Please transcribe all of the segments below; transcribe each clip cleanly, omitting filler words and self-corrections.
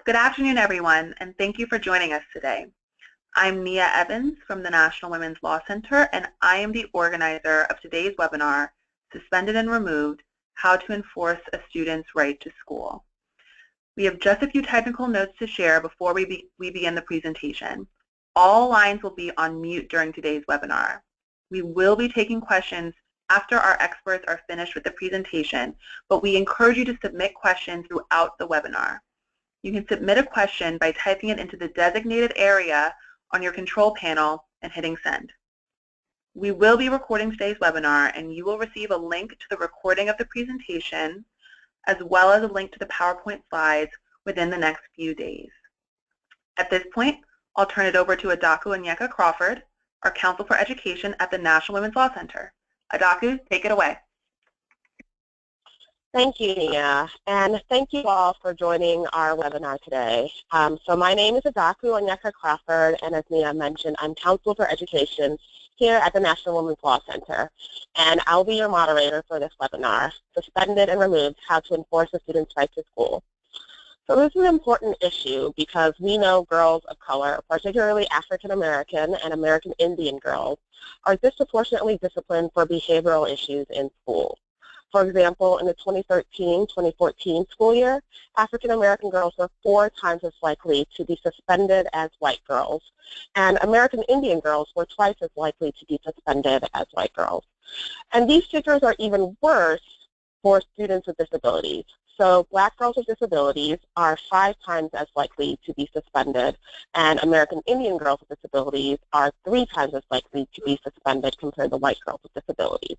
Good afternoon, everyone, and thank you for joining us today. I'm Nia Evans from the National Women's Law Center, and I am the organizer of today's webinar, Suspended and Removed, How to Enforce a Student's Right to School. We have just a few technical notes to share before we begin the presentation. All lines will be on mute during today's webinar. We will be taking questions after our experts are finished with the presentation, but we encourage you to submit questions throughout the webinar. You can submit a question by typing it into the designated area on your control panel and hitting send. We will be recording today's webinar, and you will receive a link to the recording of the presentation as well as a link to the PowerPoint slides within the next few days. At this point, I'll turn it over to Adaku Onyeka-Crawford, our Counsel for Education at the National Women's Law Center. Adaku, take it away. Thank you, Nia, and thank you all for joining our webinar today. So my name is Adaku Onyeka-Crawford, and as Nia mentioned, I'm Counsel for Education here at the National Women's Law Center, and I'll be your moderator for this webinar, Suspended and Removed, How to Enforce a Student's Right to School. So this is an important issue because we know girls of color, particularly African American and American Indian girls, are disproportionately disciplined for behavioral issues in school. For example, in the 2013-2014 school year, African American girls were 4 times as likely to be suspended as white girls, and American Indian girls were twice as likely to be suspended as white girls. And these figures are even worse for students with disabilities. So black girls with disabilities are 5 times as likely to be suspended, and American Indian girls with disabilities are 3 times as likely to be suspended compared to white girls with disabilities.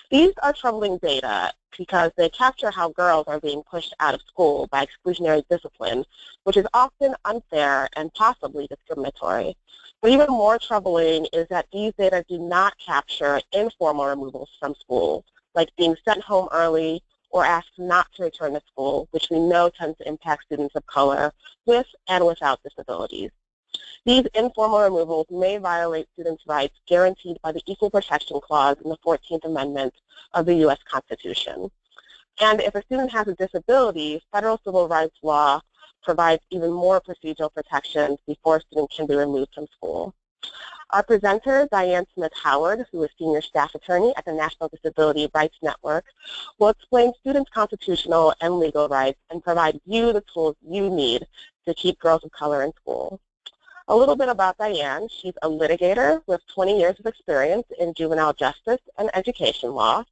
These are troubling data because they capture how girls are being pushed out of school by exclusionary discipline, which is often unfair and possibly discriminatory. But even more troubling is that these data do not capture informal removals from school, like being sent home early or asked not to return to school, which we know tends to impact students of color with and without disabilities. These informal removals may violate students' rights guaranteed by the Equal Protection Clause in the 14th Amendment of the U.S. Constitution. And if a student has a disability, federal civil rights law provides even more procedural protections before a student can be removed from school. Our presenter, Diane Smith-Howard, who is Senior Staff Attorney at the National Disability Rights Network, will explain students' constitutional and legal rights and provide you the tools you need to keep girls of color in school. A little bit about Diane. She's a litigator with 20 years of experience in juvenile justice and education law,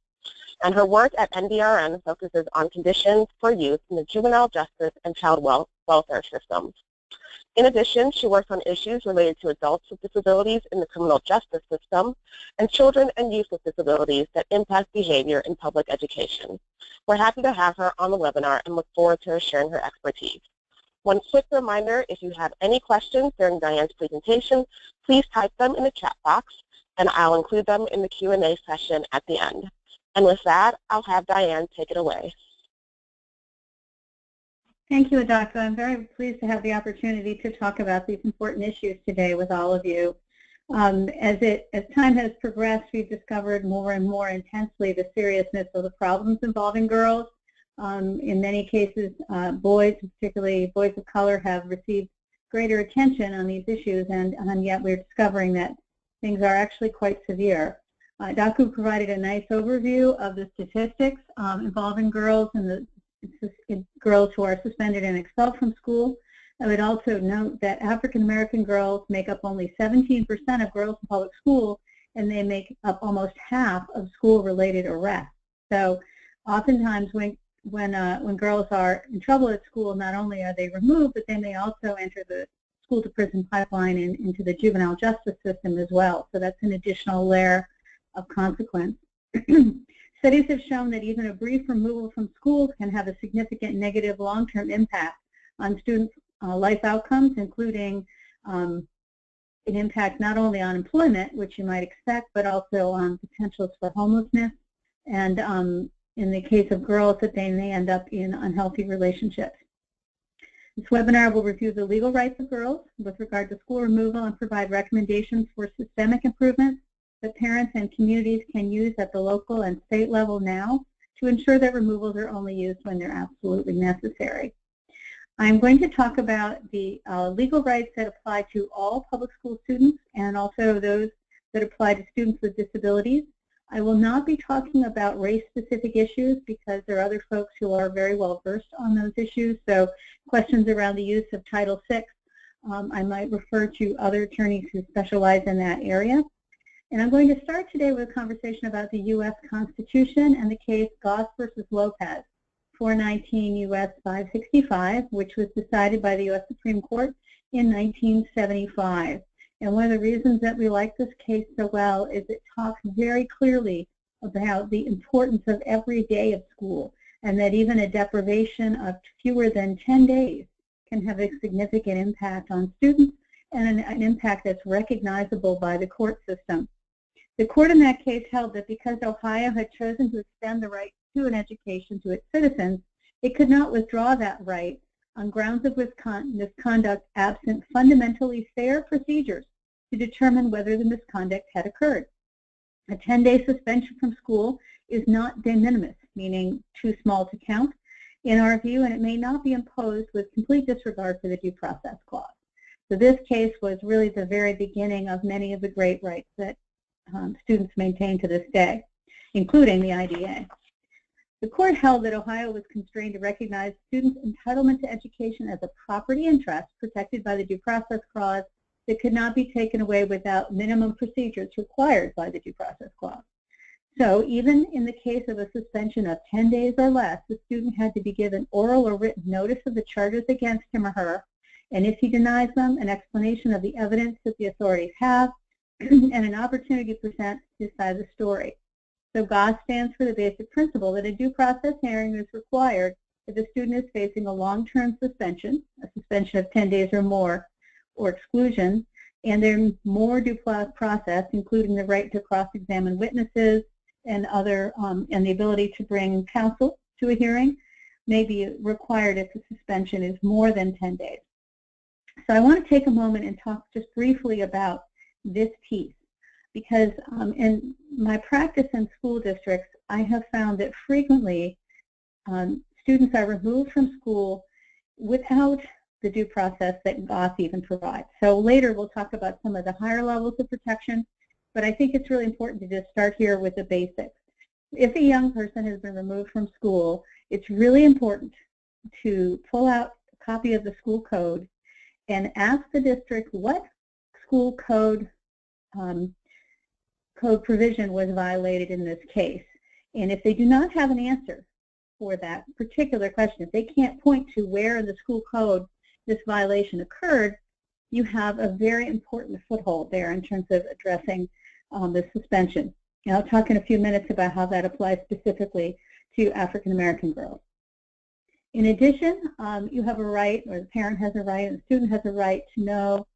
and her work at NDRN focuses on conditions for youth in the juvenile justice and child welfare systems. In addition, she works on issues related to adults with disabilities in the criminal justice system and children and youth with disabilities that impact behavior in public education. We're happy to have her on the webinar and look forward to her sharing her expertise. One quick reminder, if you have any questions during Diane's presentation, please type them in the chat box, and I'll include them in the Q&A session at the end. And with that, I'll have Diane take it away. Thank you, Adaku. I'm very pleased to have the opportunity to talk about these important issues today with all of you. As time has progressed, we've discovered more and more intensely the seriousness of the problems involving girls. In many cases, boys, particularly boys of color, have received greater attention on these issues, and yet we're discovering that things are actually quite severe. Adaku provided a nice overview of the statistics involving girls and the girls who are suspended and expelled from school. I would also note that African American girls make up only 17% of girls in public school, and they make up almost half of school-related arrests. So oftentimes when girls are in trouble at school, not only are they removed, but then they also enter the school-to-prison pipeline and into the juvenile justice system as well. So that's an additional layer of consequence. Studies have shown that even a brief removal from schools can have a significant negative long-term impact on students' life outcomes, including an impact not only on employment, which you might expect, but also on potentials for homelessness, and in the case of girls, that they may end up in unhealthy relationships. This webinar will review the legal rights of girls with regard to school removal and provide recommendations for systemic improvements that parents and communities can use at the local and state level now to ensure that removals are only used when they're absolutely necessary. I'm going to talk about the legal rights that apply to all public school students and also those that apply to students with disabilities. I will not be talking about race-specific issues because there are other folks who are very well versed on those issues. So questions around the use of Title VI, I might refer to other attorneys who specialize in that area. And I'm going to start today with a conversation about the U.S. Constitution and the case Goss versus Lopez, 419 U.S. 565, which was decided by the U.S. Supreme Court in 1975. And one of the reasons that we like this case so well is it talks very clearly about the importance of every day of school, and that even a deprivation of fewer than 10 days can have a significant impact on students and an impact that's recognizable by the court system. The court in that case held that because Ohio had chosen to extend the right to an education to its citizens, it could not withdraw that right on grounds of misconduct absent fundamentally fair procedures to determine whether the misconduct had occurred. A 10-day suspension from school is not de minimis, meaning too small to count, in our view, and it may not be imposed with complete disregard for the due process clause. So this case was really the very beginning of many of the great rights that students maintain to this day, including the IDA. The court held that Ohio was constrained to recognize students' entitlement to education as a property interest protected by the due process clause that could not be taken away without minimum procedures required by the due process clause. So even in the case of a suspension of 10 days or less, the student had to be given oral or written notice of the charges against him or her, and if he denies them, an explanation of the evidence that the authorities have, and an opportunity to present his side of the story. So GOS stands for the basic principle that a due process hearing is required if the student is facing a long-term suspension, a suspension of 10 days or more, or exclusion, and there's more due process, including the right to cross-examine witnesses and other, and the ability to bring counsel to a hearing, may be required if the suspension is more than 10 days. So I want to take a moment and talk just briefly about this piece, because in my practice in school districts, I have found that frequently students are removed from school without the due process that GOS even provides. So later we'll talk about some of the higher levels of protection, but I think it's really important to just start here with the basics. If a young person has been removed from school, it's really important to pull out a copy of the school code and ask the district what school code provision was violated in this case. And if they do not have an answer for that particular question, if they can't point to where in the school code this violation occurred, you have a very important foothold there in terms of addressing the suspension. And I'll talk in a few minutes about how that applies specifically to African American girls. In addition, you have a right, or the parent has a right, and the student has a right to know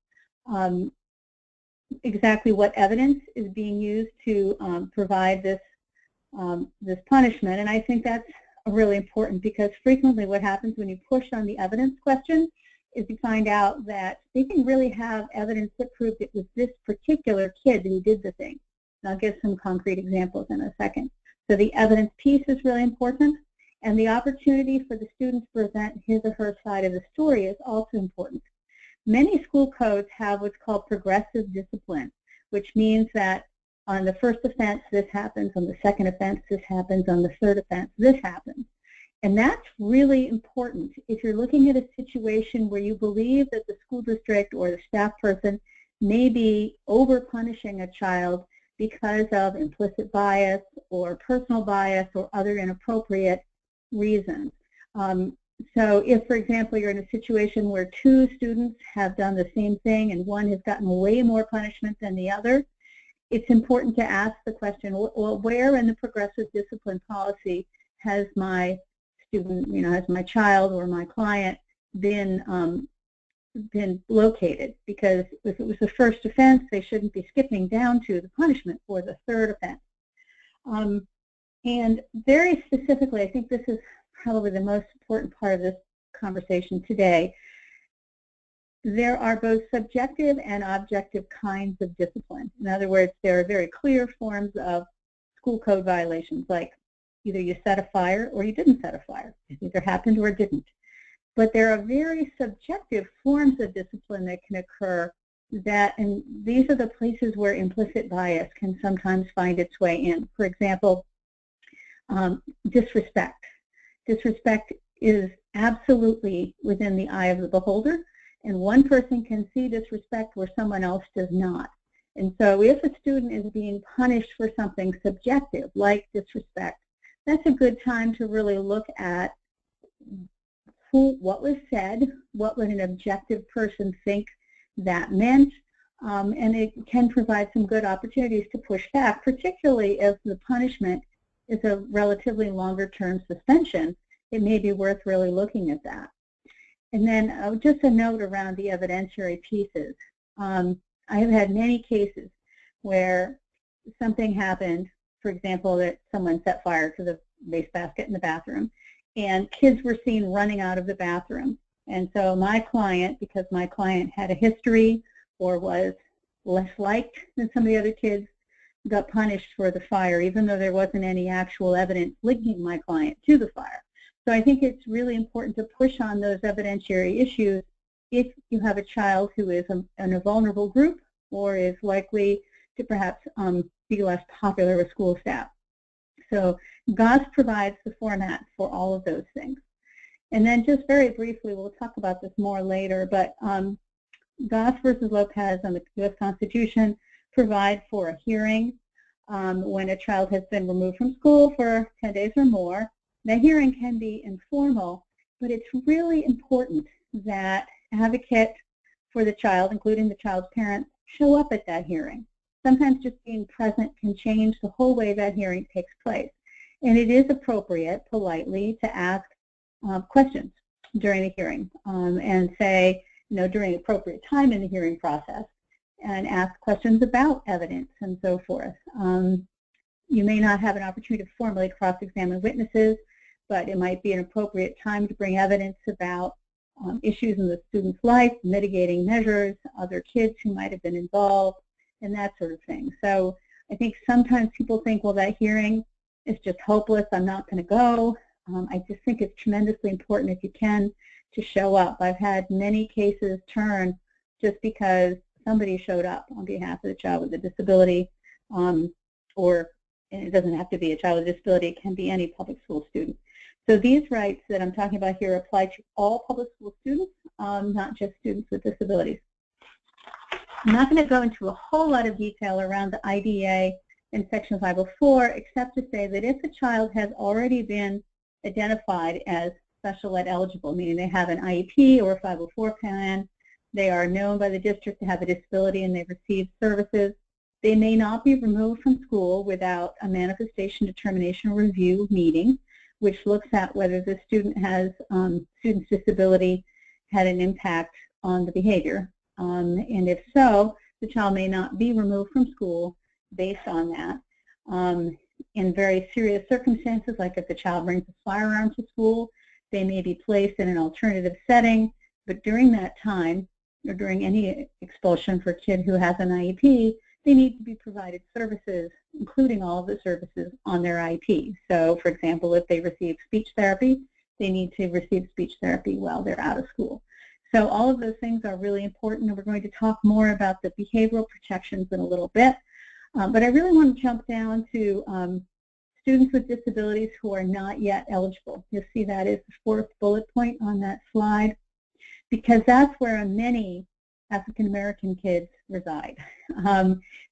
exactly what evidence is being used to provide this this punishment. And I think that's really important, because frequently what happens when you push on the evidence question is you find out that they didn't really have evidence that proved it was this particular kid who did the thing. And I'll give some concrete examples in a second. So the evidence piece is really important, and the opportunity for the student to present his or her side of the story is also important. Many school codes have what's called progressive discipline, which means that on the first offense this happens, on the second offense this happens, on the third offense this happens. And that's really important if you're looking at a situation where you believe that the school district or the staff person may be over-punishing a child because of implicit bias or personal bias or other inappropriate reasons. So if, for example, you're in a situation where two students have done the same thing and one has gotten way more punishment than the other, it's important to ask the question, well, where in the progressive discipline policy has my student, has my child or my client been located? Because if it was the first offense, they shouldn't be skipping down to the punishment for the third offense. And very specifically, I think this is probably the most important part of this conversation today, there are both subjective and objective kinds of discipline. In other words, there are very clear forms of school code violations, like either you set a fire or you didn't set a fire. It either happened or it didn't. But there are very subjective forms of discipline that can occur and these are the places where implicit bias can sometimes find its way in. For example, disrespect. Disrespect is absolutely within the eye of the beholder, and one person can see disrespect where someone else does not. And so if a student is being punished for something subjective, like disrespect, that's a good time to really look at what was said, what would an objective person think that meant, and it can provide some good opportunities to push back, particularly if the punishment is a relatively longer-term suspension. It may be worth really looking at that. And then just a note around the evidentiary pieces. I have had many cases where something happened, for example, that someone set fire to the wastebasket in the bathroom, and kids were seen running out of the bathroom. And so my client, because my client had a history or was less liked than some of the other kids, got punished for the fire, even though there wasn't any actual evidence linking my client to the fire. So I think it's really important to push on those evidentiary issues if you have a child who is in a vulnerable group or is likely to perhaps be less popular with school staff. So GOS provides the format for all of those things. And then just very briefly, we'll talk about this more later, but GOS versus Lopez and the U.S. Constitution provide for a hearing when a child has been removed from school for 10 days or more. The hearing can be informal, but it's really important that advocate for the child, including the child's parents, show up at that hearing. Sometimes just being present can change the whole way that hearing takes place. And it is appropriate, politely, to ask questions during the hearing and say, during the appropriate time in the hearing process, and ask questions about evidence and so forth. You may not have an opportunity to formally cross-examine witnesses, but it might be an appropriate time to bring evidence about issues in the student's life, mitigating measures, other kids who might have been involved, and that sort of thing. So I think sometimes people think, well, that hearing is just hopeless, I'm not going to go. I just think it's tremendously important, if you can, to show up. I've had many cases turn just because somebody showed up on behalf of the child with a disability, or it doesn't have to be a child with a disability, it can be any public school student. So these rights that I'm talking about here apply to all public school students, not just students with disabilities. I'm not going to go into a whole lot of detail around the IDEA in Section 504, except to say that if a child has already been identified as special ed eligible, meaning they have an IEP or a 504 plan, they are known by the district to have a disability and they've received services, they may not be removed from school without a manifestation determination review meeting, which looks at whether the student's disability had an impact on the behavior. And if so, the child may not be removed from school based on that. In very serious circumstances, like if the child brings a firearm to school, they may be placed in an alternative setting, but during that time, or during any expulsion for a kid who has an IEP, they need to be provided services, including all of the services on their IEP. So, for example, if they receive speech therapy, they need to receive speech therapy while they're out of school. So all of those things are really important, and we're going to talk more about the behavioral protections in a little bit. But I really want to jump down to students with disabilities who are not yet eligible. You'll see that is the fourth bullet point on that slide, because that's where many African American kids reside.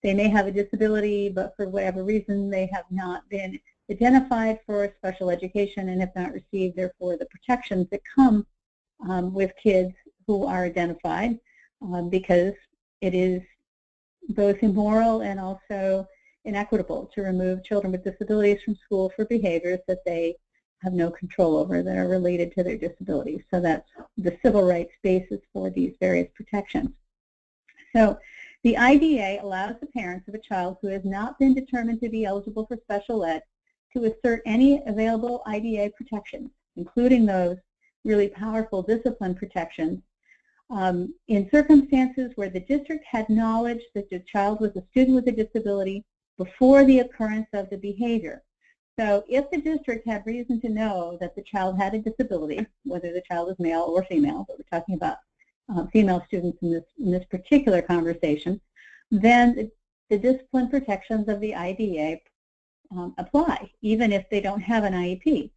They may have a disability, but for whatever reason they have not been identified for special education and have not received, therefore, the protections that come with kids who are identified, because it is both immoral and also inequitable to remove children with disabilities from school for behaviors that they have no control over that are related to their disabilities. So that's the civil rights basis for these various protections. So the IDEA allows the parents of a child who has not been determined to be eligible for special ed to assert any available IDEA protections, including those really powerful discipline protections, in circumstances where the district had knowledge that the child was a student with a disability before the occurrence of the behavior. So if the district had reason to know that the child had a disability, whether the child is male or female, but we're talking about female students in this particular conversation, then the discipline protections of the IDEA apply, even if they don't have an IEP.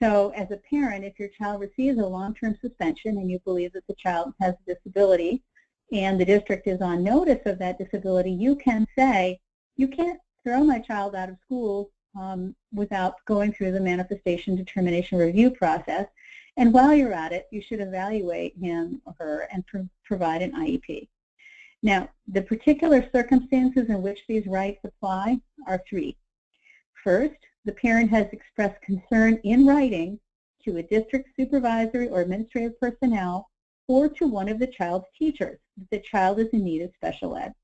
So as a parent, if your child receives a long-term suspension and you believe that the child has a disability and the district is on notice of that disability, you can say, you can't throw my child out of school without going through the manifestation determination review process. And while you're at it, you should evaluate him or her and provide an IEP. Now, the particular circumstances in which these rights apply are three. First, the parent has expressed concern in writing to a district supervisory or administrative personnel or to one of the child's teachers that the child is in need of special ed.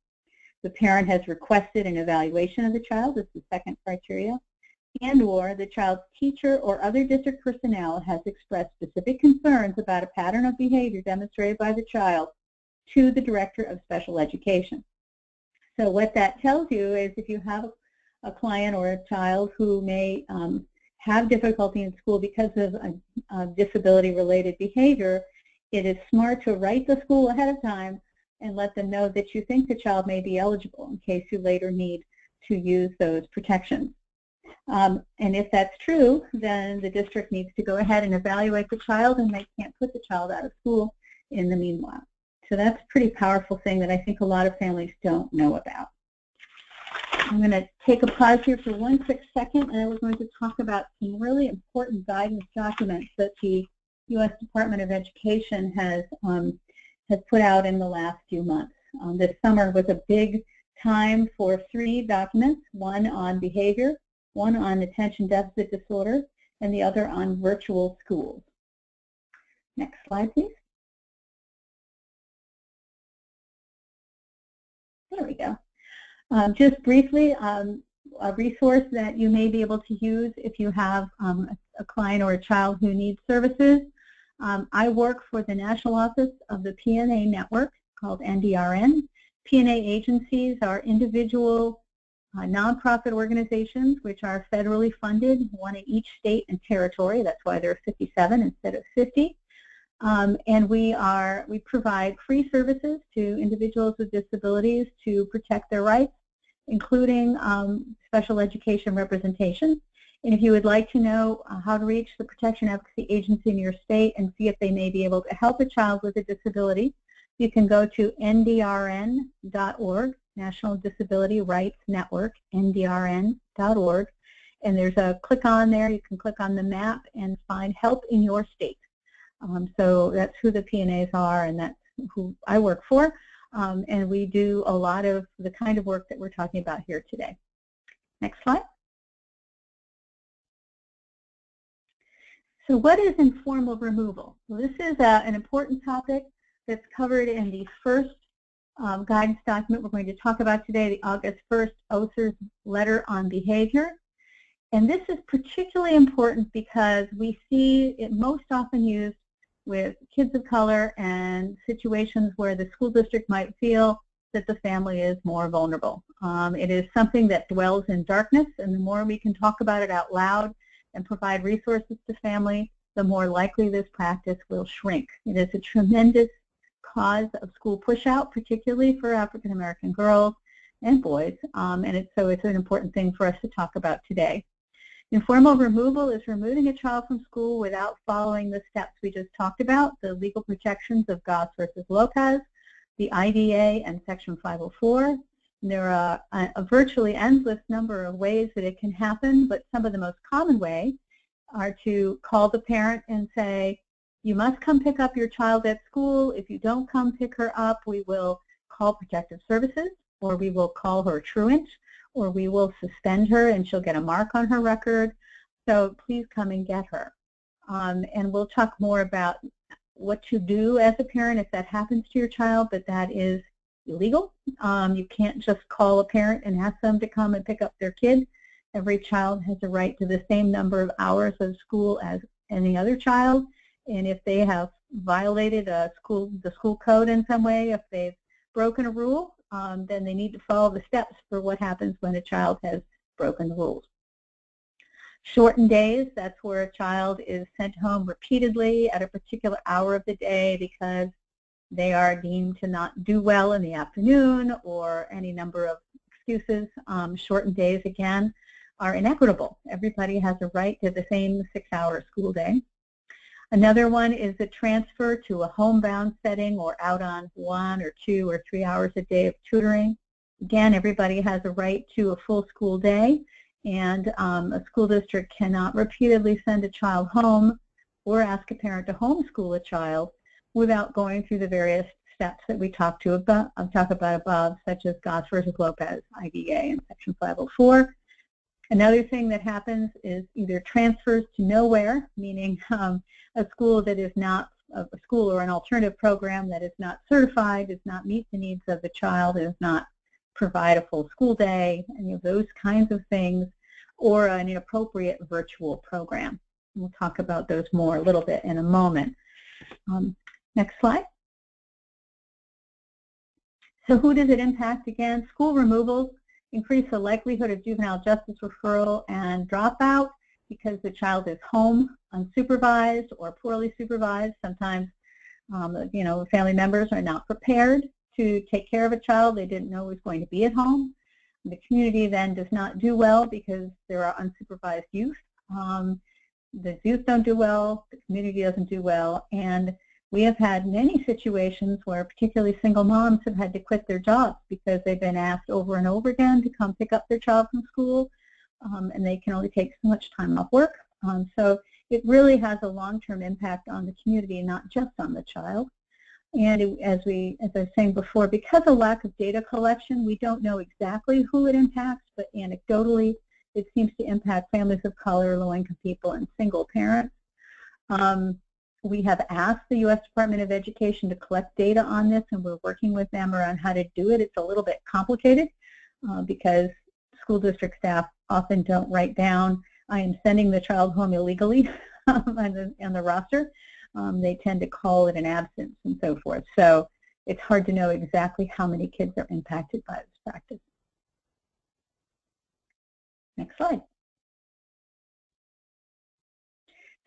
The parent has requested an evaluation of the child, this is the second criteria, and or the child's teacher or other district personnel has expressed specific concerns about a pattern of behavior demonstrated by the child to the director of special education. So what that tells you is if you have a client or a child who may have difficulty in school because of a disability-related behavior, it is smart to write the school ahead of time and let them know that you think the child may be eligible in case you later need to use those protections. And if that's true, then the district needs to go ahead and evaluate the child, and they can't put the child out of school in the meanwhile. So that's a pretty powerful thing that I think a lot of families don't know about. I'm going to take a pause here for one quick second, and we're going to talk about some really important guidance documents that the U.S. Department of Education has put out in the last few months. This summer was a big time for three documents, one on behavior, one on attention deficit disorder, and the other on virtual schools. Next slide, please. There we go. Just briefly, a resource that you may be able to use if you have a client or a child who needs services. I work for the National Office of the PNA Network, called NDRN. PNA agencies are individual nonprofit organizations which are federally funded, one in each state and territory. That's why there are 57 instead of 50. And we provide free services to individuals with disabilities to protect their rights, including special education representation. And if you would like to know how to reach the Protection Advocacy Agency in your state and see if they may be able to help a child with a disability, you can go to ndrn.org, National Disability Rights Network, ndrn.org. And there's a click on there. You can click on the map and find help in your state. So that's who the PNAs are, and that's who I work for. And we do a lot of the kind of work that we're talking about here today. Next slide. So what is informal removal? Well, this is an important topic that's covered in the first guidance document we're going to talk about today, the August 1st OSER's letter on behavior. And this is particularly important because we see it most often used with kids of color and situations where the school district might feel that the family is more vulnerable. It is something that dwells in darkness, and the more we can talk about it out loud and provide resources to family, the more likely this practice will shrink. It is a tremendous cause of school push-out, particularly for African American girls and boys, and so it's an important thing for us to talk about today. Informal removal is removing a child from school without following the steps we just talked about, the legal protections of Goss versus Lopez, the IDA, and Section 504. And there are a virtually endless number of ways that it can happen, but some of the most common ways are to call the parent and say, you must come pick up your child at school. If you don't come pick her up, we will call Protective Services, or we will call her truant, or we will suspend her and she'll get a mark on her record. So please come and get her. And we'll talk more about what to do as a parent if that happens to your child, but that is illegal. You can't just call a parent and ask them to come and pick up their kid. Every child has a right to the same number of hours of school as any other child. And if they have violated the school code in some way, if they've broken a rule, then they need to follow the steps for what happens when a child has broken the rules. Shortened days, that's where a child is sent home repeatedly at a particular hour of the day because they are deemed to not do well in the afternoon or any number of excuses. Shortened days, again, are inequitable. Everybody has a right to the same 6-hour school day. Another one is the transfer to a homebound setting or out on 1 or 2 or 3 hours a day of tutoring. Again, everybody has a right to a full school day, and a school district cannot repeatedly send a child home or ask a parent to homeschool a child without going through the various steps that we talk about above, such as Goss versus Lopez, IDA, and Section 504. Another thing that happens is either transfers to nowhere, meaning a school that is not a school or an alternative program that is not certified, does not meet the needs of the child, does not provide a full school day, any of those kinds of things, or an inappropriate virtual program. We'll talk about those more a little bit in a moment. Next slide. So who does it impact again? School removals increase the likelihood of juvenile justice referral and dropout because the child is home unsupervised or poorly supervised. Sometimes, family members are not prepared to take care of a child they didn't know was going to be at home. The community then does not do well because there are unsupervised youth. The youth don't do well, the community doesn't do well, and we have had many situations where particularly single moms have had to quit their jobs because they've been asked over and over again to come pick up their child from school, and they can only take so much time off work. So it really has a long-term impact on the community, not just on the child. And as I was saying before, because of lack of data collection, we don't know exactly who it impacts, but anecdotally, it seems to impact families of color, low-income people, and single parents. We have asked the U.S. Department of Education to collect data on this, and we're working with them around how to do it. It's a little bit complicated because school district staff often don't write down, I am sending the child home illegally on the roster. They tend to call it an absence and so forth. So it's hard to know exactly how many kids are impacted by this practice. Next slide.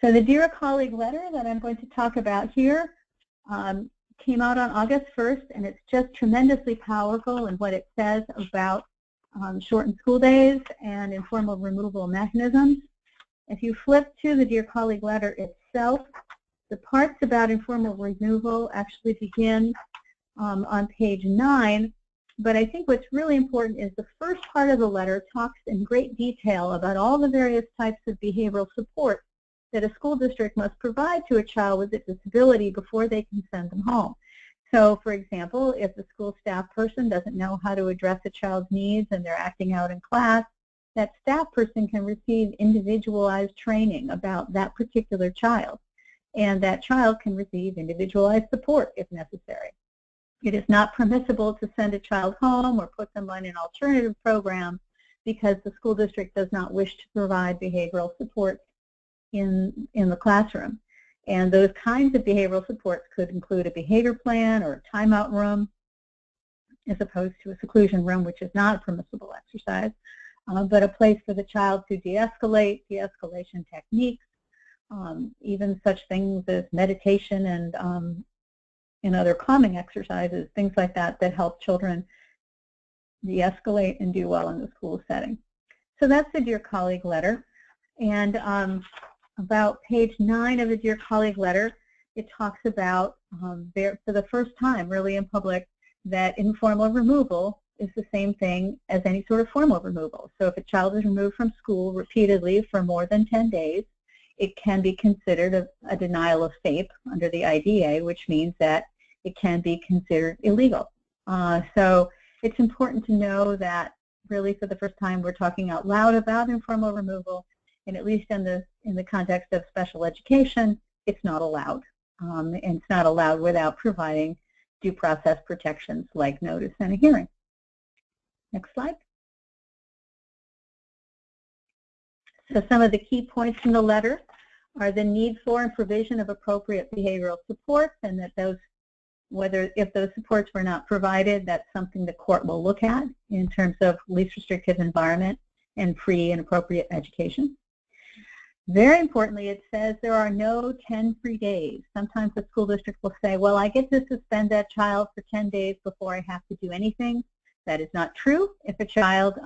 So the Dear Colleague letter that I'm going to talk about here came out on August 1st, and it's just tremendously powerful in what it says about shortened school days and informal removal mechanisms. If you flip to the Dear Colleague letter itself, the parts about informal removal actually begin on page 9, but I think what's really important is the first part of the letter talks in great detail about all the various types of behavioral support that a school district must provide to a child with a disability before they can send them home. So, for example, if the school staff person doesn't know how to address a child's needs and they're acting out in class, that staff person can receive individualized training about that particular child, and that child can receive individualized support if necessary. It is not permissible to send a child home or put them on an alternative program because the school district does not wish to provide behavioral support in the classroom. And those kinds of behavioral supports could include a behavior plan or a timeout room, as opposed to a seclusion room, which is not a permissible exercise, but a place for the child to de-escalate, de-escalation techniques, even such things as meditation and other calming exercises, things like that that help children de-escalate and do well in the school setting. So that's the Dear Colleague letter. And about page 9 of the Dear Colleague letter, it talks about, for the first time really in public, that informal removal is the same thing as any sort of formal removal. So if a child is removed from school repeatedly for more than 10 days, it can be considered a denial of FAPE under the IDA, which means that it can be considered illegal. So it's important to know that really for the first time we're talking out loud about informal removal, and at least in the context of special education, it's not allowed. And it's not allowed without providing due process protections like notice and a hearing. Next slide. So some of the key points in the letter are the need for and provision of appropriate behavioral supports, and that if those supports were not provided, that's something the court will look at in terms of least restrictive environment and free and appropriate education. Very importantly, it says there are no 10 free days. Sometimes the school district will say, well, I get to suspend that child for 10 days before I have to do anything. That is not true. If a child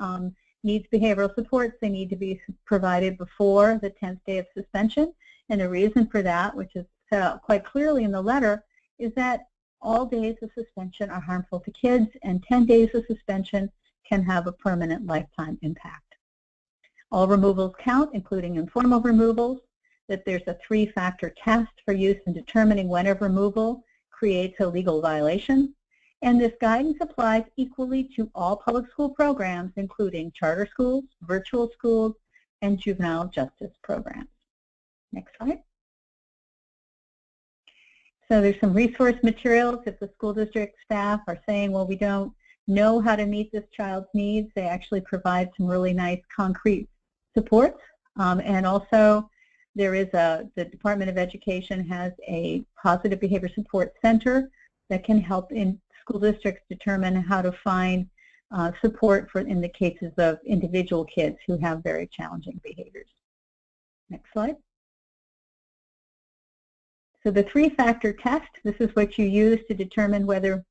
needs behavioral supports, they need to be provided before the 10th day of suspension. And the reason for that, which is set out quite clearly in the letter, is that all days of suspension are harmful to kids, and 10 days of suspension can have a permanent lifetime impact. All removals count, including informal removals, that there's a 3-factor test for use in determining when a removal creates a legal violation. And this guidance applies equally to all public school programs, including charter schools, virtual schools, and juvenile justice programs. Next slide. So there's some resource materials. If the school district staff are saying, well, we don't know how to meet this child's needs, they actually provide some really nice concrete supports. And also there is the Department of Education has a positive behavior support center that can help in school districts determine how to find support for in the cases of individual kids who have very challenging behaviors. Next slide. So the 3-factor test, this is what you use to determine whether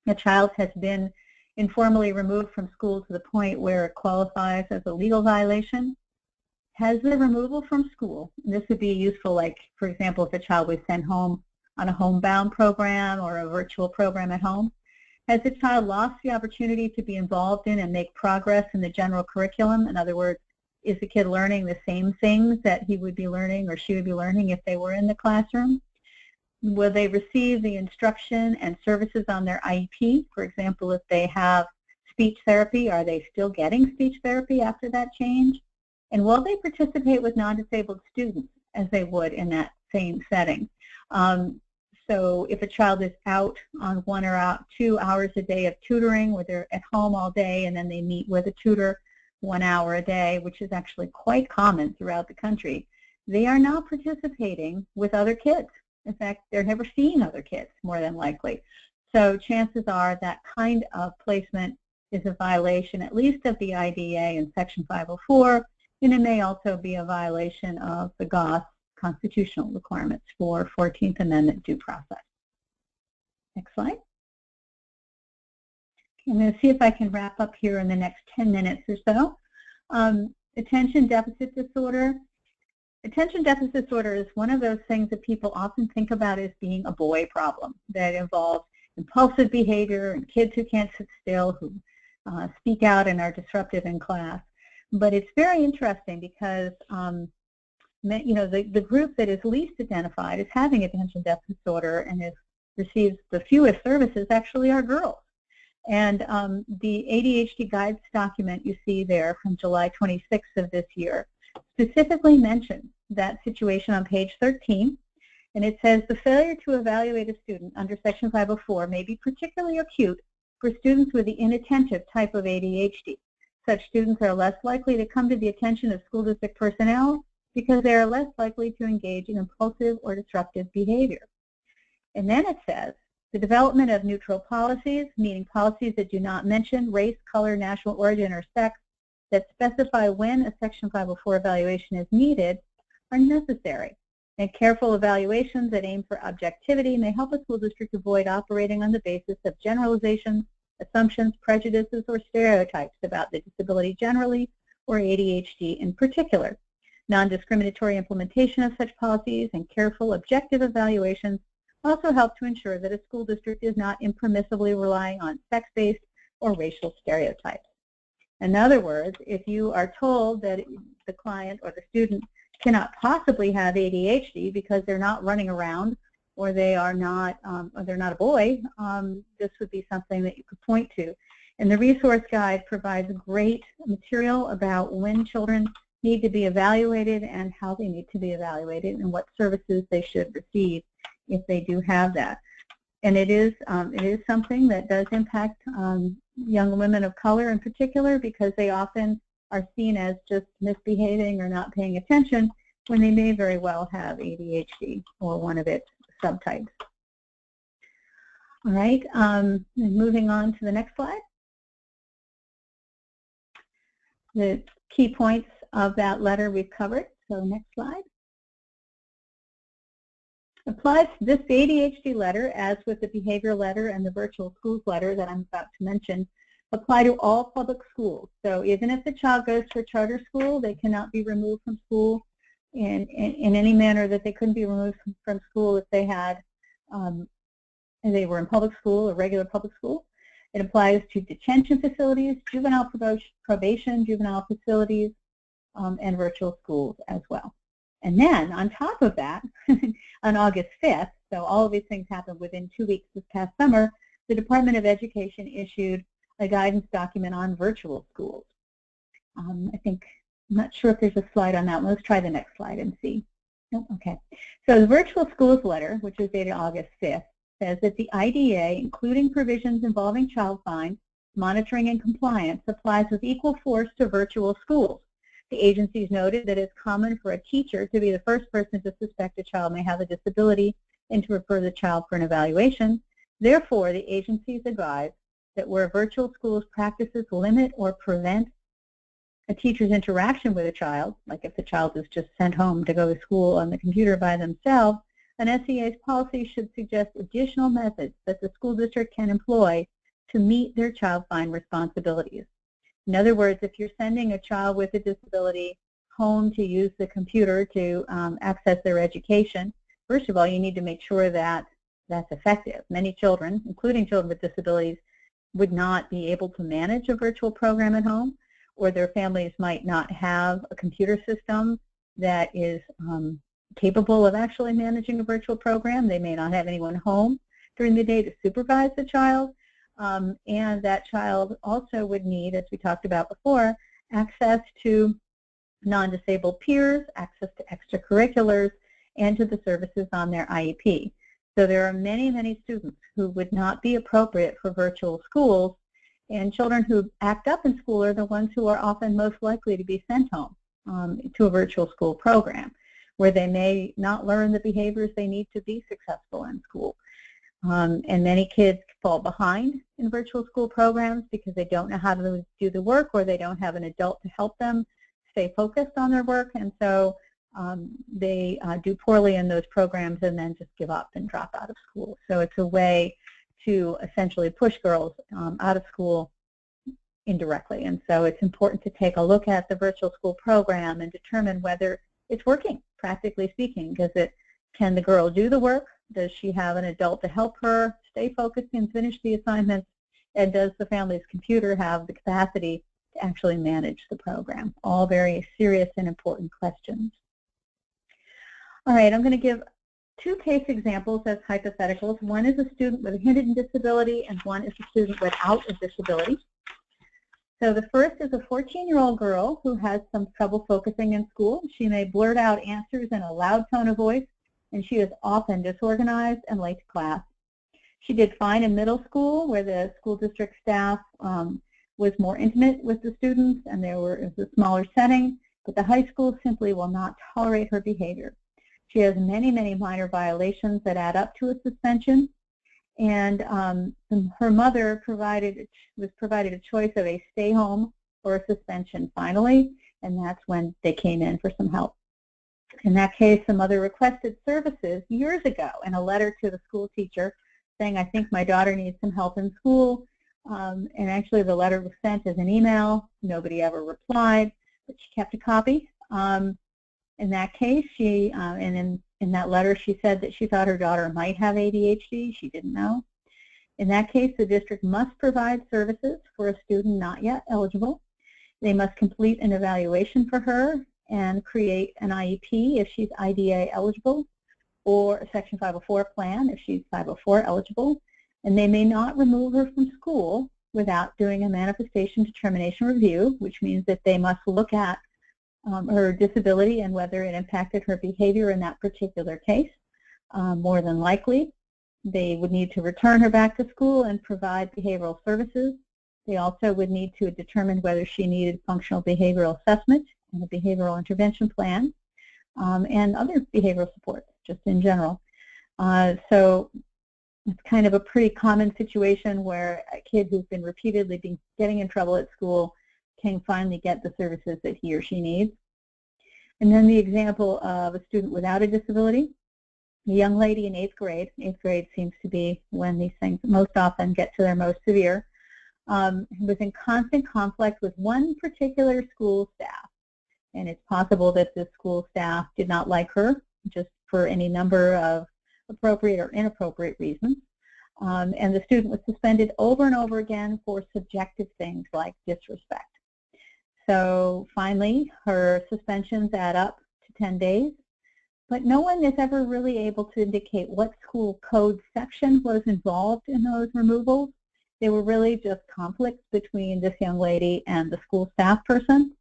a child has been informally removed from school to the point where it qualifies as a legal violation. Has the removal from school, and this would be useful, like, for example, if a child was sent home on a homebound program or a virtual program at home, has the child lost the opportunity to be involved in and make progress in the general curriculum? In other words, is the kid learning the same things that he would be learning or she would be learning if they were in the classroom? Will they receive the instruction and services on their IEP? For example, if they have speech therapy, are they still getting speech therapy after that change? And will they participate with non-disabled students as they would in that same setting? So if a child is out on 1 or 2 hours a day of tutoring, where they're at home all day and then they meet with a tutor 1 hour a day, which is actually quite common throughout the country, they are not participating with other kids. In fact, they're never seeing other kids, more than likely. So chances are that kind of placement is a violation, at least of the IDEA in Section 504, and it may also be a violation of the GOS constitutional requirements for 14th Amendment due process. Next slide. I'm going to see if I can wrap up here in the next 10 minutes or so. Attention deficit disorder. Attention deficit disorder is one of those things that people often think about as being a boy problem that involves impulsive behavior and kids who can't sit still, who speak out and are disruptive in class. But it's very interesting because the group that is least identified as having attention deficit disorder and receives the fewest services actually are girls. And the ADHD guidance document you see there from July 26th of this year specifically mentions that situation on page 13, and it says the failure to evaluate a student under Section 504 may be particularly acute for students with the inattentive type of ADHD. Such students are less likely to come to the attention of school district personnel because they are less likely to engage in impulsive or disruptive behavior. And then it says the development of neutral policies, meaning policies that do not mention race, color, national origin, or sex, that specify when a Section 504 evaluation is needed, are necessary. And careful evaluations that aim for objectivity may help a school district avoid operating on the basis of generalizations, assumptions, prejudices, or stereotypes about the disability generally or ADHD in particular. Non-discriminatory implementation of such policies and careful objective evaluations also help to ensure that a school district is not impermissibly relying on sex-based or racial stereotypes. In other words, if you are told that the client or the student cannot possibly have ADHD because they're not running around or they are not, or they're not a boy, this would be something that you could point to. And the resource guide provides great material about when children need to be evaluated and how they need to be evaluated and what services they should receive if they do have that. And it is something that does impact young women of color in particular because they often are seen as just misbehaving or not paying attention when they may very well have ADHD or one of its subtypes. All right, moving on to the next slide. The key points of that letter we've covered. So next slide. Applies to this ADHD letter, as with the behavior letter and the virtual schools letter that I'm about to mention, apply to all public schools. So even if the child goes to a charter school, they cannot be removed from school in any manner that they couldn't be removed from school if they had, and they were in public school or regular public school. It applies to detention facilities, juvenile probation, juvenile facilities, and virtual schools as well. And then on top of that, on August 5th, so all of these things happened within 2 weeks this past summer, the Department of Education issued a guidance document on virtual schools. I'm not sure if there's a slide on that one. Let's try the next slide and see. Oh, okay. So the virtual schools letter, which is dated August 5th, says that the IDA, including provisions involving child fine, monitoring, and compliance, applies with equal force to virtual schools. The agencies noted that it's common for a teacher to be the first person to suspect a child may have a disability and to refer the child for an evaluation. Therefore, the agencies advise that where virtual schools practices limit or prevent a teacher's interaction with a child, like if the child is just sent home to go to school on the computer by themselves, an SEA's policy should suggest additional methods that the school district can employ to meet their child fine responsibilities. In other words, if you're sending a child with a disability home to use the computer to access their education, first of all, you need to make sure that that's effective. Many children, including children with disabilities, would not be able to manage a virtual program at home, or their families might not have a computer system that is capable of actually managing a virtual program. They may not have anyone home during the day to supervise the child. And that child also would need, as we talked about before, access to non-disabled peers, access to extracurriculars, and to the services on their IEP. So there are many, many students who would not be appropriate for virtual schools, and children who act up in school are the ones who are often most likely to be sent home to a virtual school program, where they may not learn the behaviors they need to be successful in school. And many kids fall behind in virtual school programs because they don't know how to do the work, or they don't have an adult to help them stay focused on their work, and so they do poorly in those programs and then just give up and drop out of school. So it's a way to essentially push girls out of school indirectly. And so it's important to take a look at the virtual school program and determine whether it's working, practically speaking. Can the girl do the work? Does she have an adult to help her stay focused and finish the assignments? And does the family's computer have the capacity to actually manage the program? All very serious and important questions. All right, I'm going to give two case examples as hypotheticals. One is a student with a hidden disability, and one is a student without a disability. So the first is a 14-year-old girl who has some trouble focusing in school. She may blurt out answers in a loud tone of voice, and she is often disorganized and late to class. She did fine in middle school, where the school district staff was more intimate with the students, and it was a smaller setting, but the high school simply will not tolerate her behavior. She has many, many minor violations that add up to a suspension, and her mother was provided a choice of a stay home or a suspension finally, and that's when they came in for some help. In that case, the mother requested services years ago in a letter to the school teacher saying, I think my daughter needs some help in school, and actually the letter was sent as an email. Nobody ever replied, but she kept a copy. In that case, in that letter, she said that she thought her daughter might have ADHD. She didn't know. In that case, the district must provide services for a student not yet eligible. They must complete an evaluation for her and create an IEP if she's IDA eligible, or a Section 504 plan if she's 504 eligible. And they may not remove her from school without doing a manifestation determination review, which means that they must look at her disability and whether it impacted her behavior in that particular case. More than likely, they would need to return her back to school and provide behavioral services. They also would need to determine whether she needed functional behavioral assessment and a behavioral intervention plan, and other behavioral support, just in general. So it's kind of a pretty common situation where a kid who's been repeatedly getting in trouble at school can finally get the services that he or she needs. And then the example of a student without a disability, a young lady in 8th grade. 8th grade seems to be when these things most often get to their most severe. Was in constant conflict with one particular school staff. And it's possible that the school staff did not like her, just for any number of appropriate or inappropriate reasons. And the student was suspended over and over again for subjective things like disrespect. So finally, her suspensions add up to 10 days. But no one is ever really able to indicate what school code section was involved in those removals. They were really just conflicts between this young lady and the school staff person.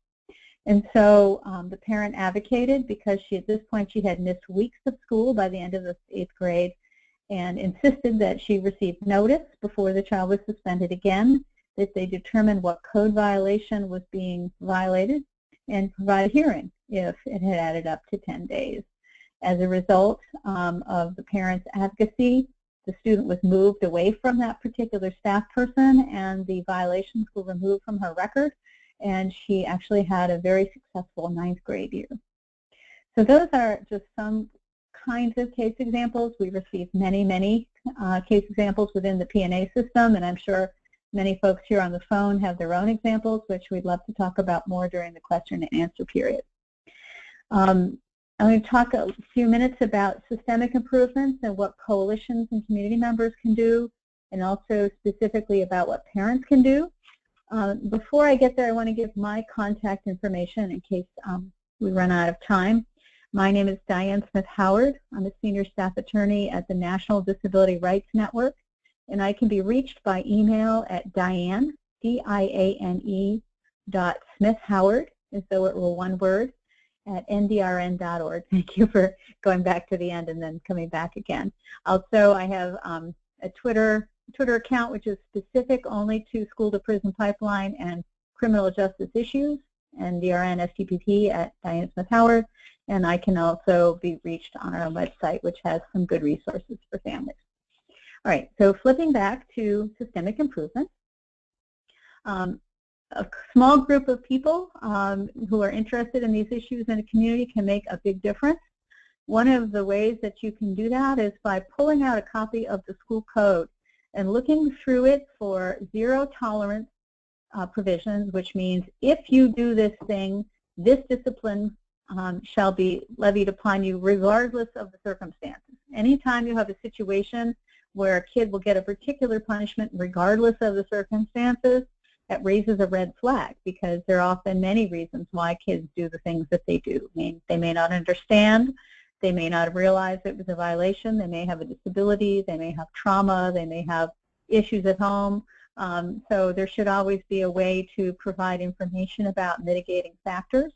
And so the parent advocated, because at this point she had missed weeks of school by the end of the 8th grade, and insisted that she receive notice before the child was suspended again, that they determine what code violation was being violated, and provide a hearing if it had added up to 10 days. As a result of the parent's advocacy, the student was moved away from that particular staff person, and the violations were removed from her record, and she actually had a very successful 9th grade year. So those are just some kinds of case examples. We received many, many case examples within the P&A system, and I'm sure many folks here on the phone have their own examples, which we'd love to talk about more during the question and answer period. I'm going to talk a few minutes about systemic improvements and what coalitions and community members can do, and also specifically about what parents can do. Before I get there, I want to give my contact information in case we run out of time. My name is Diane Smith-Howard. I'm a senior staff attorney at the National Disability Rights Network, and I can be reached by email at Diane, D-I-A-N-E, .smithhoward, as though it were one word, at ndrn.org. Thank you for going back to the end and then coming back again. Also, I have a Twitter account which is specific only to school to prison pipeline and criminal justice issues, ndrn STPP at Diane Smith Howard, and I can also be reached on our website, which has some good resources for families. All right, so flipping back to systemic improvement. A small group of people who are interested in these issues in a community can make a big difference. One of the ways that you can do that is by pulling out a copy of the school code and looking through it for zero tolerance provisions, which means if you do this thing, this discipline shall be levied upon you regardless of the circumstances. Anytime you have a situation where a kid will get a particular punishment regardless of the circumstances, that raises a red flag, because there are often many reasons why kids do the things that they do. I mean, they may not understand, they may not realize it was a violation, they may have a disability, they may have trauma, they may have issues at home. So there should always be a way to provide information about mitigating factors.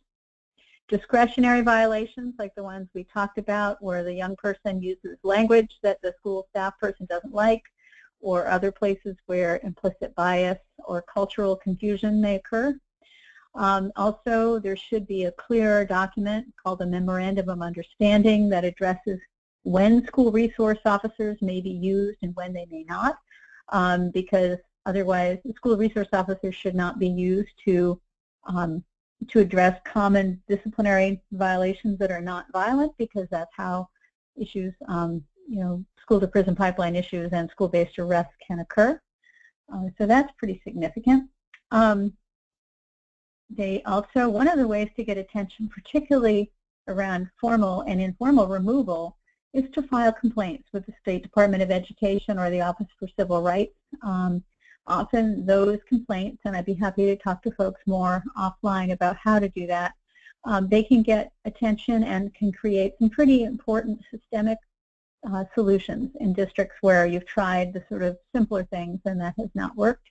Discretionary violations, like the ones we talked about, where the young person uses language that the school staff person doesn't like, or other places where implicit bias or cultural confusion may occur. Also, there should be a clear document called a Memorandum of Understanding that addresses when school resource officers may be used and when they may not, because otherwise the school resource officers should not be used to address common disciplinary violations that are not violent, because that's how issues, school to prison pipeline issues and school-based arrests can occur. So that's pretty significant. They also, one of the ways to get attention, particularly around formal and informal removal, is to file complaints with the State Department of Education or the Office for Civil Rights. Often those complaints, and I'd be happy to talk to folks more offline about how to do that, they can get attention and can create some pretty important systemic solutions in districts where you've tried the sort of simpler things and that has not worked.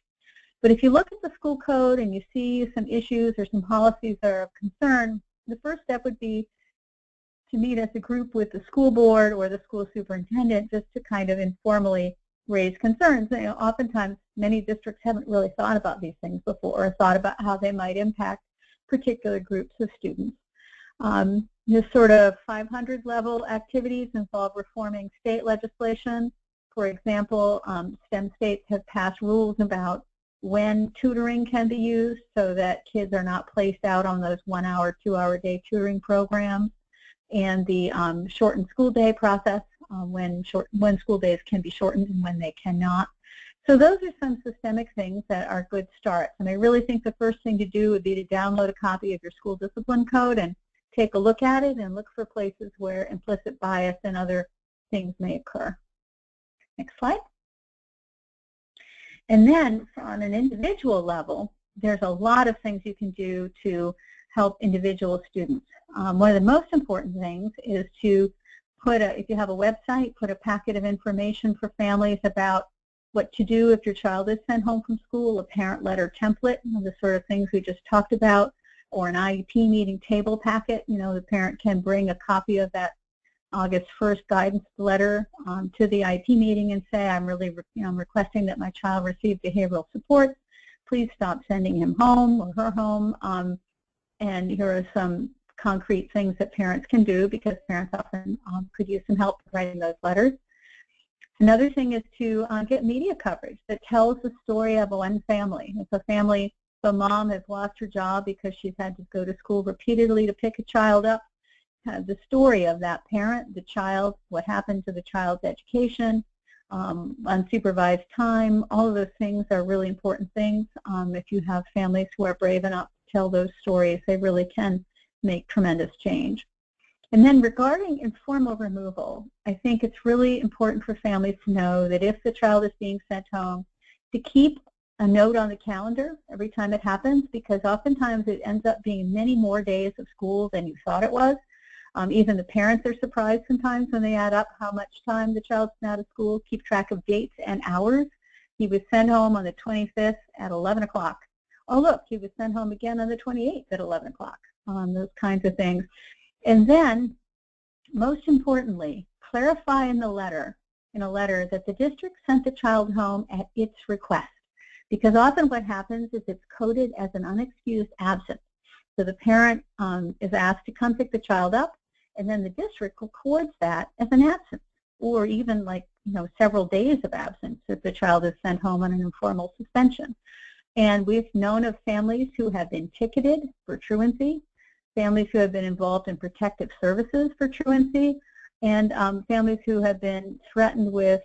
But if you look at the school code and you see some issues or some policies that are of concern, the first step would be to meet as a group with the school board or the school superintendent, just to kind of informally raise concerns. Oftentimes many districts haven't really thought about these things before, or thought about how they might impact particular groups of students. This sort of 500 level activities involve reforming state legislation. For example, STEM states have passed rules about when tutoring can be used so that kids are not placed out on those 1 hour, 2 hour day tutoring programs, and the shortened school day process, when school days can be shortened and when they cannot. So those are some systemic things that are good starts. And I really think the first thing to do would be to download a copy of your school discipline code and take a look at it and look for places where implicit bias and other things may occur. Next slide. And then on an individual level, there's a lot of things you can do to help individual students. One of the most important things is to put if you have a website, put a packet of information for families about what to do if your child is sent home from school, a parent letter template, the sort of things we just talked about, or an IEP meeting table packet. The parent can bring a copy of that August 1st guidance letter to the IEP meeting and say, I'm requesting that my child receive behavioral support. Please stop sending him home or her home. And here are some concrete things that parents can do, because parents often could use some help writing those letters. Another thing is to get media coverage that tells the story of one family. If a mom has lost her job because she's had to go to school repeatedly to pick a child up, the story of that parent, the child, what happened to the child's education, unsupervised time, all of those things are really important things. If you have families who are brave enough to tell those stories, they really can make tremendous change. And then regarding informal removal, I think it's really important for families to know that if the child is being sent home, to keep a note on the calendar every time it happens, because oftentimes it ends up being many more days of school than you thought it was. Even the parents are surprised sometimes when they add up how much time the child's been out of school. Keep track of dates and hours. He was sent home on the 25th at 11 o'clock. Oh, look, he was sent home again on the 28th at 11 o'clock. Those kinds of things. And then, most importantly, clarify in a letter that the district sent the child home at its request. Because often what happens is it's coded as an unexcused absence. So the parent is asked to come pick the child up, and then the district records that as an absence, or even several days of absence if the child is sent home on an informal suspension. And we've known of families who have been ticketed for truancy, families who have been involved in protective services for truancy, and families who have been threatened with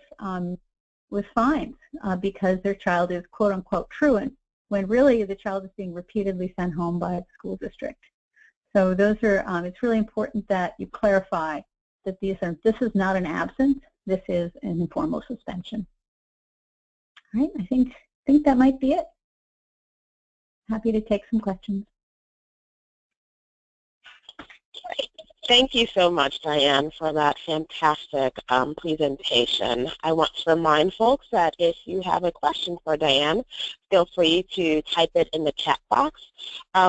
fines because their child is quote-unquote truant, when really the child is being repeatedly sent home by the school district. So those are, it's really important that you clarify that this is not an absence, this is an informal suspension. All right, I think that might be it. Happy to take some questions. Thank you so much, Diane, for that fantastic presentation. I want to remind folks that if you have a question for Diane, feel free to type it in the chat box.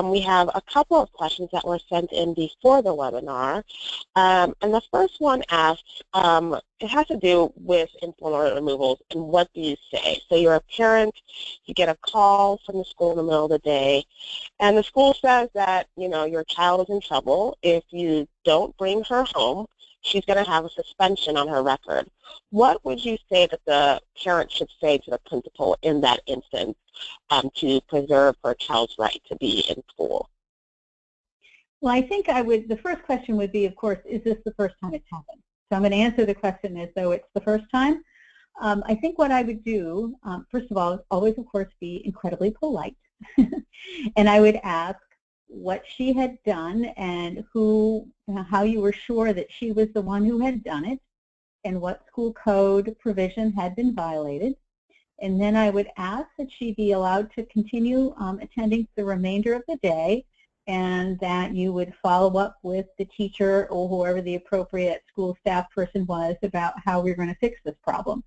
We have a couple of questions that were sent in before the webinar. And the first one asks, it has to do with informal removals and what do you say? So you're a parent, you get a call from the school in the middle of the day, and the school says that, your child is in trouble. If you don't bring her home, she's going to have a suspension on her record. What would you say that the parent should say to the principal in that instance to preserve her child's right to be in school? Well, I think the first question would be, of course, is this the first time it's happened? So I'm going to answer the question as though it's the first time. I think what I would do, first of all, is always, of course, be incredibly polite. And I would ask what she had done and how you were sure that she was the one who had done it, and what school code provision had been violated. And then I would ask that she be allowed to continue attending the remainder of the day, and that you would follow up with the teacher or whoever the appropriate school staff person was about how we're going to fix this problem.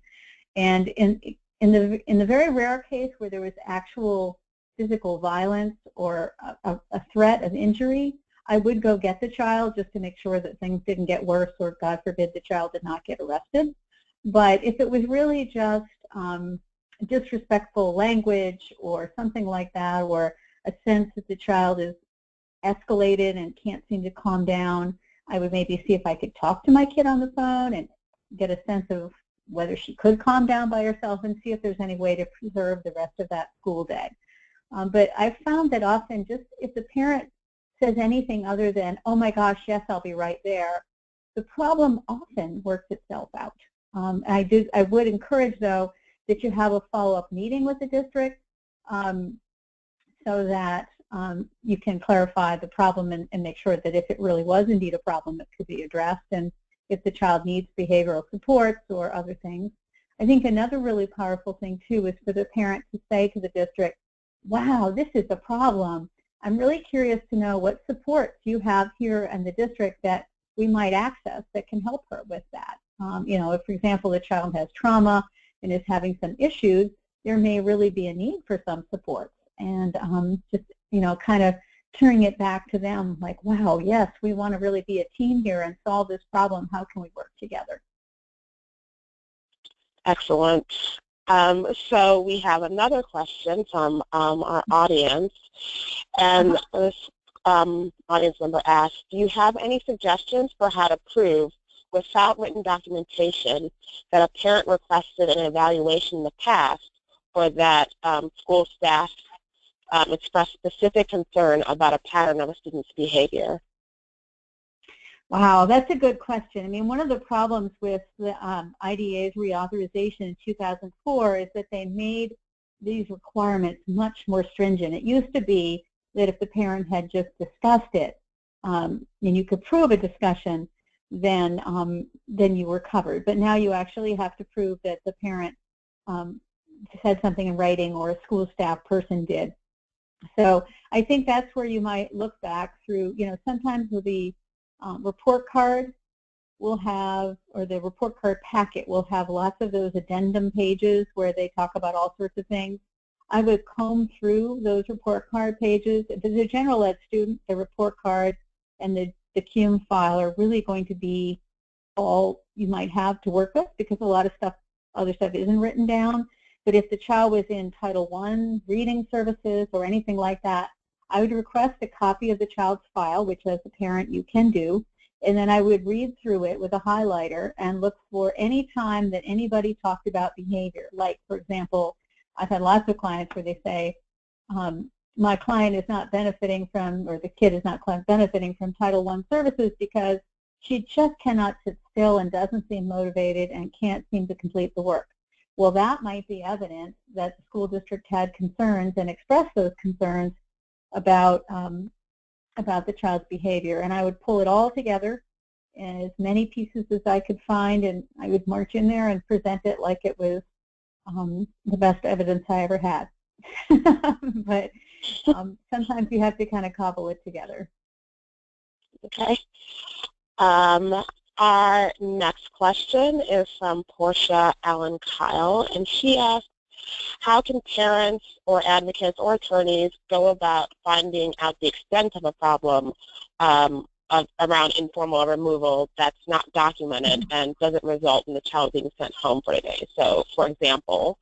And in the very rare case where there was actual physical violence or a threat of injury, I would go get the child just to make sure that things didn't get worse, or God forbid the child did not get arrested. But if it was really just disrespectful language or something like that, or a sense that the child is escalated and can't seem to calm down, I would maybe see if I could talk to my kid on the phone and get a sense of whether she could calm down by herself and see if there's any way to preserve the rest of that school day. But I've found that often just if the parent says anything other than, oh my gosh, yes, I'll be right there, the problem often works itself out. I would encourage, though, that you have a follow-up meeting with the district so that you can clarify the problem and make sure that if it really was indeed a problem, it could be addressed, and if the child needs behavioral supports or other things. I think another really powerful thing, too, is for the parent to say to the district, wow, this is a problem. I'm really curious to know what supports you have here in the district that we might access that can help her with that. You know, if, for example, the child has trauma and is having some issues, there may really be a need for some supports. And just, you know, kind of turning it back to them like, wow, yes, we want to really be a team here and solve this problem. How can we work together? Excellent. So we have another question from our audience, and this audience member asks, do you have any suggestions for how to prove without written documentation that a parent requested an evaluation in the past, or that school staff expressed specific concern about a pattern of a student's behavior? Wow, that's a good question. I mean, one of the problems with the IDEA's reauthorization in 2004 is that they made these requirements much more stringent. It used to be that if the parent had just discussed it and you could prove a discussion, then you were covered. But now you actually have to prove that the parent said something in writing or a school staff person did. So I think that's where you might look back through, you know, sometimes with the report card will have, or the report card packet will have lots of those addendum pages where they talk about all sorts of things. I would comb through those report card pages. If it's a general ed student, the report card and the CUME file are really going to be all you might have to work with, because a lot of stuff, other stuff isn't written down. But if the child was in Title I reading services or anything like that, I would request a copy of the child's file, which as a parent you can do, and then I would read through it with a highlighter and look for any time that anybody talked about behavior. Like, for example, I've had lots of clients where they say, my client is not benefiting from, or the kid is not benefiting from Title I services because she just cannot sit still and doesn't seem motivated and can't seem to complete the work. Well, that might be evidence that the school district had concerns and expressed those concerns about the child's behavior. And I would pull it all together in as many pieces as I could find, and I would march in there and present it like it was the best evidence I ever had. But sometimes you have to kind of cobble it together. Okay. Our next question is from Portia Allen Kyle, and she asks, how can parents or advocates or attorneys go about finding out the extent of a problem around informal removal that's not documented and doesn't result in the child being sent home for the day? So, for example,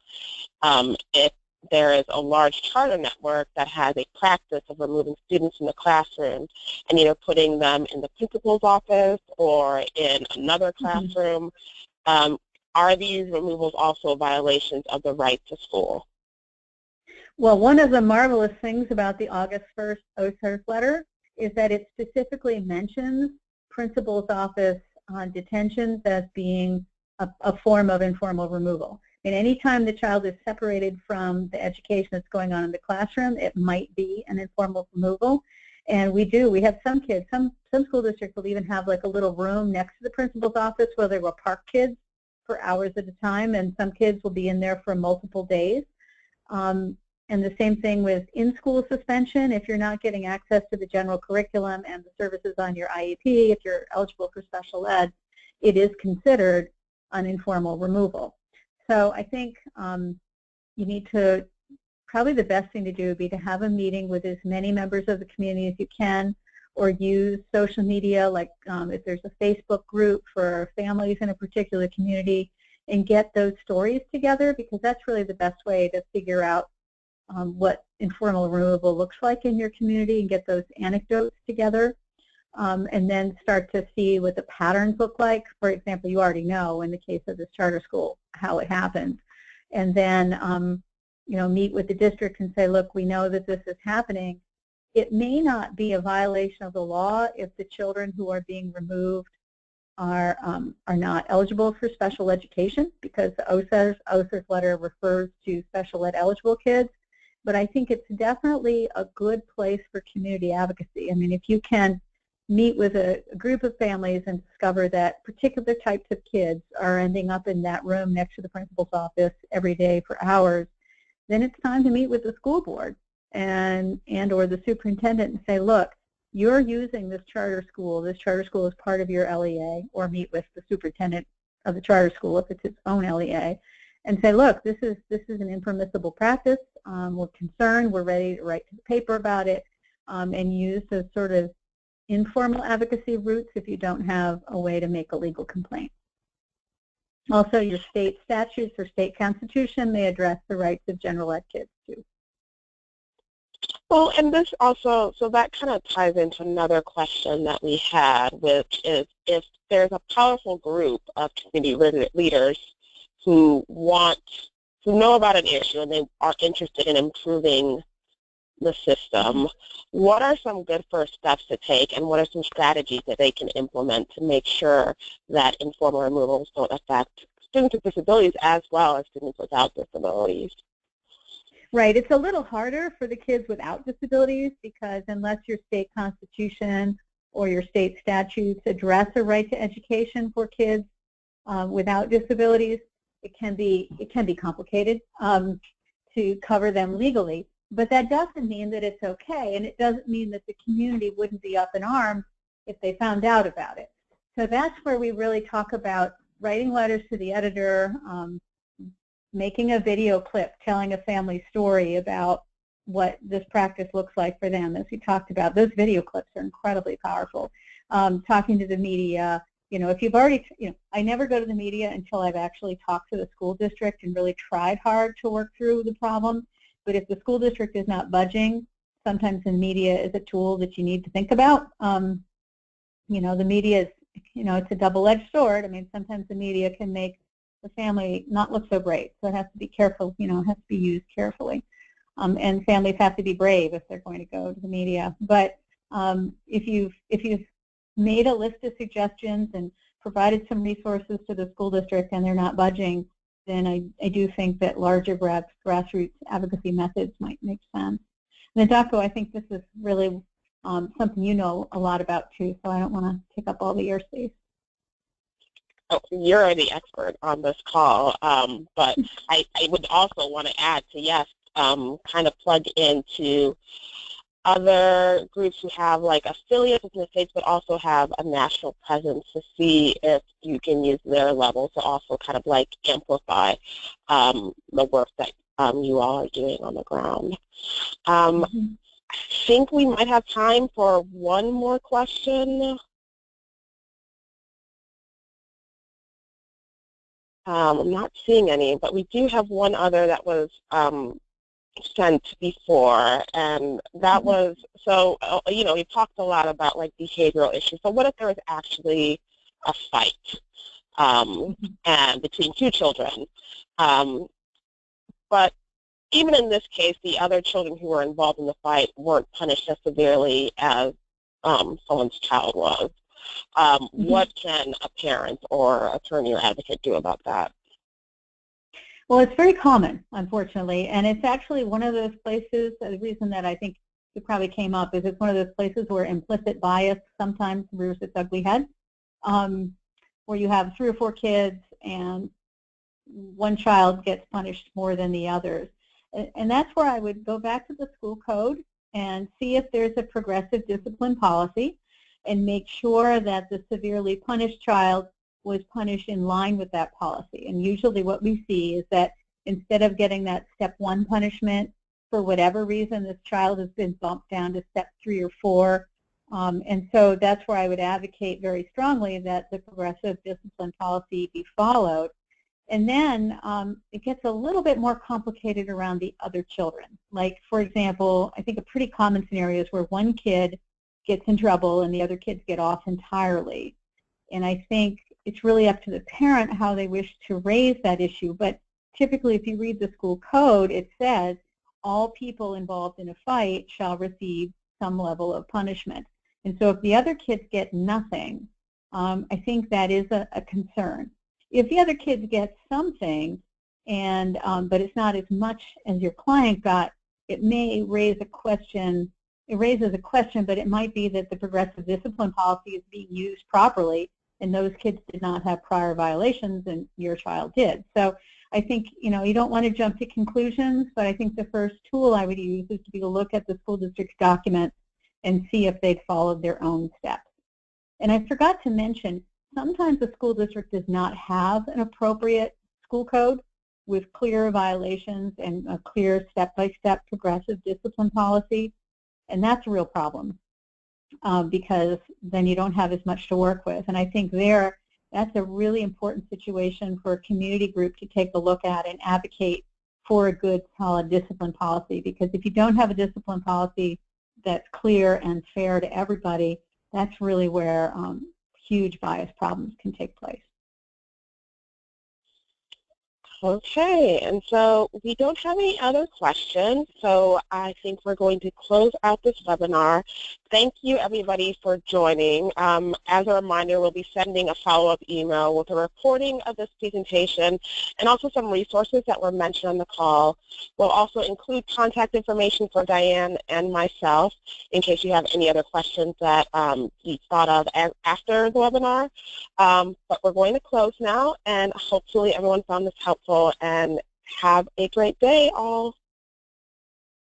if there is a large charter network that has a practice of removing students from the classroom and either putting them in the principal's office or in another classroom, are these removals also violations of the right to school? Well, one of the marvelous things about the August 1st OSERS letter is that it specifically mentions principal's office detentions as being a form of informal removal. And anytime the child is separated from the education that's going on in the classroom, it might be an informal removal. And we have some kids, some school districts will even have like a little room next to the principal's office where they will park kids for hours at a time, and some kids will be in there for multiple days. And the same thing with in-school suspension. If you're not getting access to the general curriculum and the services on your IEP, if you're eligible for special ed, it is considered an informal removal. So I think you need to, probably the best thing to do would be to have a meeting with as many members of the community as you can, or use social media, like if there's a Facebook group for families in a particular community, and get those stories together, because that's really the best way to figure out what informal removal looks like in your community and get those anecdotes together. and then start to see what the patterns look like. For example, you already know in the case of this charter school how it happens. And then meet with the district and say, look, we know that this is happening. It may not be a violation of the law if the children who are being removed are not eligible for special education, because the OSER's letter refers to special ed eligible kids. But I think it's definitely a good place for community advocacy. I mean, if you can meet with a group of families and discover that particular types of kids are ending up in that room next to the principal's office every day for hours, then it's time to meet with the school board and or the superintendent and say, look, you're using this charter school. This charter school is part of your LEA, or meet with the superintendent of the charter school if it's its own LEA, and say, look, this is an impermissible practice. We're concerned. We're ready to write to the paper about it, and use those sort of informal advocacy routes if you don't have a way to make a legal complaint. Also, your state statutes or state constitution, they address the rights of general ed kids too. Well, and this also, so that kind of ties into another question that we had, which is if there's a powerful group of community leaders who know about an issue and they are interested in improving the system, what are some good first steps to take, and what are some strategies that they can implement to make sure that informal removals don't affect students with disabilities as well as students without disabilities? Right. It's a little harder for the kids without disabilities because unless your state constitution or your state statutes address a right to education for kids without disabilities, it can be complicated to cover them legally. But that doesn't mean that it's okay, and it doesn't mean that the community wouldn't be up in arms if they found out about it. So that's where we really talk about writing letters to the editor, making a video clip telling a family story about what this practice looks like for them. As we talked about, those video clips are incredibly powerful. Talking to the media, if you've already, I never go to the media until I've actually talked to the school district and really tried hard to work through the problem. But if the school district is not budging, sometimes the media is a tool that you need to think about. The media is, it's a double-edged sword. I mean, sometimes the media can make the family not look so great. So it has to be careful, it has to be used carefully. And families have to be brave if they're going to go to the media. But if you've made a list of suggestions and provided some resources to the school district and they're not budging, then I do think that larger grassroots advocacy methods might make sense. And Adaku, I think this is really something you know a lot about too, so I don't want to take up all the airspace. Oh, you're the expert on this call, but I would also want to add to, yes, kind of plug into other groups who have like affiliates in the States but also have a national presence to see if you can use their level to also kind of like amplify the work that you all are doing on the ground. I think we might have time for one more question. I'm not seeing any, but we do have one other that was sent before, and that was, so, we talked a lot about like behavioral issues. So what if there was actually a fight and between two children? But even in this case, the other children who were involved in the fight weren't punished as severely as someone's child was. What can a parent or attorney or advocate do about that? Well, it's very common, unfortunately, and it's actually one of those places, the reason that I think it probably came up is it's one of those places where implicit bias sometimes rears its ugly head, where you have 3 or 4 kids and one child gets punished more than the others. And that's where I would go back to the school code and see if there's a progressive discipline policy and make sure that the severely punished child was punished in line with that policy. And usually what we see is that instead of getting that step 1 punishment, for whatever reason, this child has been bumped down to step 3 or 4. And so that's where I would advocate very strongly that the progressive discipline policy be followed. And then it gets a little bit more complicated around the other children. Like, for example, I think a pretty common scenario is where one kid gets in trouble and the other kids get off entirely. And I think it's really up to the parent how they wish to raise that issue. But typically, if you read the school code, it says all people involved in a fight shall receive some level of punishment. And so if the other kids get nothing, I think that is a concern. If the other kids get something, and but it's not as much as your client got, it may raise a question. It raises a question, but it might be that the progressive discipline policy is being used properly, and those kids did not have prior violations, and your child did. So I think, you know, you don't want to jump to conclusions, but I think the first tool I would use is to be to look at the school district's document and see if they'd followed their own steps. And I forgot to mention, sometimes the school district does not have an appropriate school code with clear violations and a clear step-by-step progressive discipline policy. And that's a real problem because then you don't have as much to work with. And I think that's a really important situation for a community group to take a look at and advocate for a good, solid discipline policy. Because if you don't have a discipline policy that's clear and fair to everybody, that's really where huge bias problems can take place. Okay, and so we don't have any other questions, so I think we're going to close out this webinar. Thank you, everybody, for joining. As a reminder, we'll be sending a follow-up email with a recording of this presentation and also some resources that were mentioned on the call. We'll also include contact information for Diane and myself in case you have any other questions that you thought of after the webinar. But we're going to close now, and hopefully everyone found this helpful, and have a great day, all.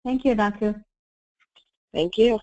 Thank you, Adaku. Thank you.